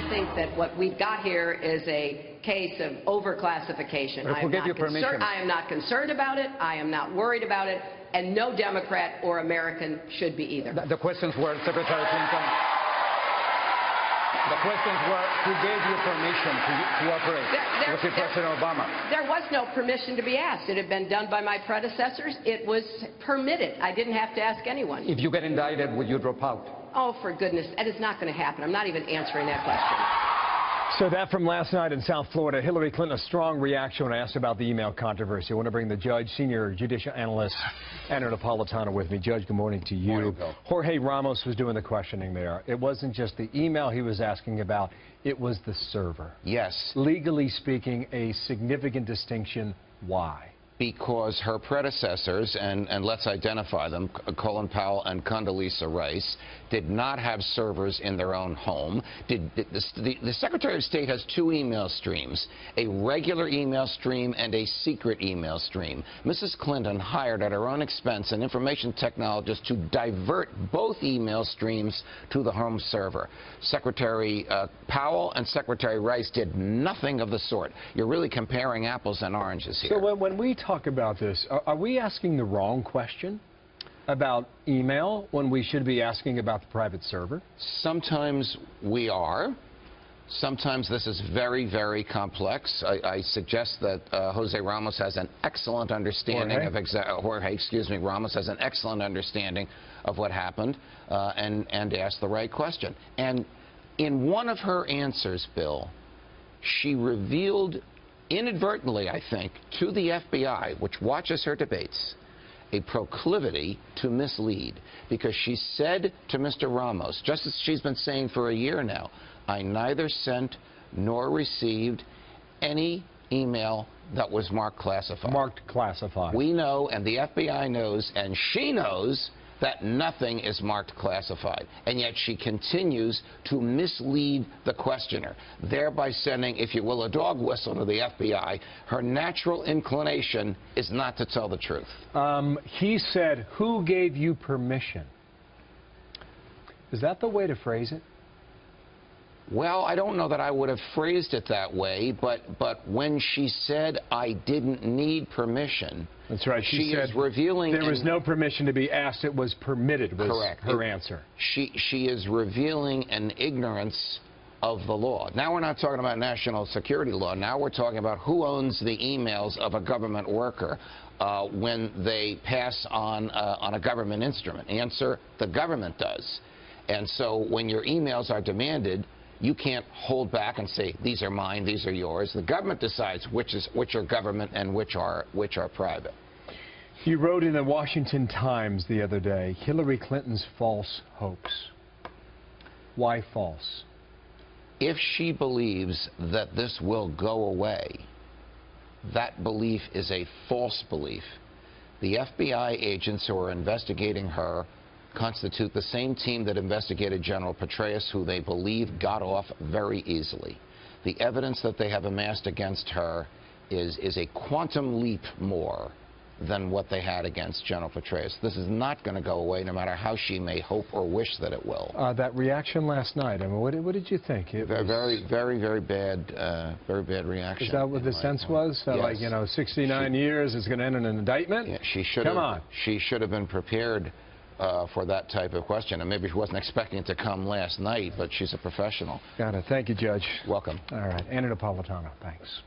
think that what we've got here is a case of overclassification. I am not concerned about it. I am not worried about it. And no Democrat or American should be either. The questions were, Secretary Clinton, the questions were, who gave you permission to operate? Was it President Obama? There was no permission to be asked. It had been done by my predecessors. It was permitted. I didn't have to ask anyone. If you get indicted, would you drop out? Oh, for goodness, that is not going to happen. I'm not even answering that question. So that from last night in South Florida, Hillary Clinton, a strong reaction when I asked about the email controversy. I want to bring the judge, senior judicial analyst, Anna Napolitano with me. Judge, good morning to you. Morning, Bill. Jorge Ramos was doing the questioning there. It wasn't just the email he was asking about, it was the server. Yes. Legally speaking, a significant distinction. Why? Because her predecessors, and let's identify them, Colin Powell and Condoleezza Rice, did not have servers in their own home. The Secretary of State has two email streams, a regular email stream and a secret email stream. Mrs. Clinton hired at her own expense an information technologist to divert both email streams to the home server. Secretary Powell and Secretary Rice did nothing of the sort. You're really comparing apples and oranges here. So when we talk about this, are we asking the wrong question about email when we should be asking about the private server? Sometimes we are. Sometimes this is very, very complex. I suggest that Jose Ramos has an excellent understanding Ramos has an excellent understanding of what happened and asked the right question. And in one of her answers, Bill, she revealed inadvertently, I think, to the FBI, which watches her debates, a proclivity to mislead, because she said to Mr. Ramos, just as she's been saying for a year now, I neither sent nor received any email that was marked classified. Marked classified. We know, and the FBI knows, and she knows, that nothing is marked classified, and yet she continues to mislead the questioner, thereby sending, if you will, a dog whistle to the FBI. Her natural inclination is not to tell the truth. He said, who gave you permission? Is that the way to phrase it? Well, I don't know that I would have phrased it that way, but when she said I didn't need permission, that's right. She said is revealing there was no permission to be asked. It was permitted. Was correct. Her answer. She is revealing an ignorance of the law. Now we're not talking about national security law. Now we're talking about who owns the emails of a government worker when they pass on a government instrument. Answer: the government does. And so when your emails are demanded, you can't hold back and say, these are mine, these are yours. The government decides which are government and which are private. You wrote in the Washington Times the other day, Hillary Clinton's false hoax. Why false? If she believes that this will go away, that belief is a false belief. The FBI agents who are investigating her constitute the same team that investigated General Petraeus, who they believe got off very easily. The evidence that they have amassed against her is a quantum leap more than what they had against General Petraeus. This is not going to go away, no matter how she may hope or wish that it will. That reaction last night, I mean, what did you think? It was very bad reaction. Is that what the sense was? Yes. Like, you know, 69 years is going to end in an indictment? Yeah, she should have been prepared for that type of question, and maybe she wasn't expecting it to come last night, but she's a professional. Got it. Thank you, Judge. Welcome. All right. Anna Napolitano, thanks.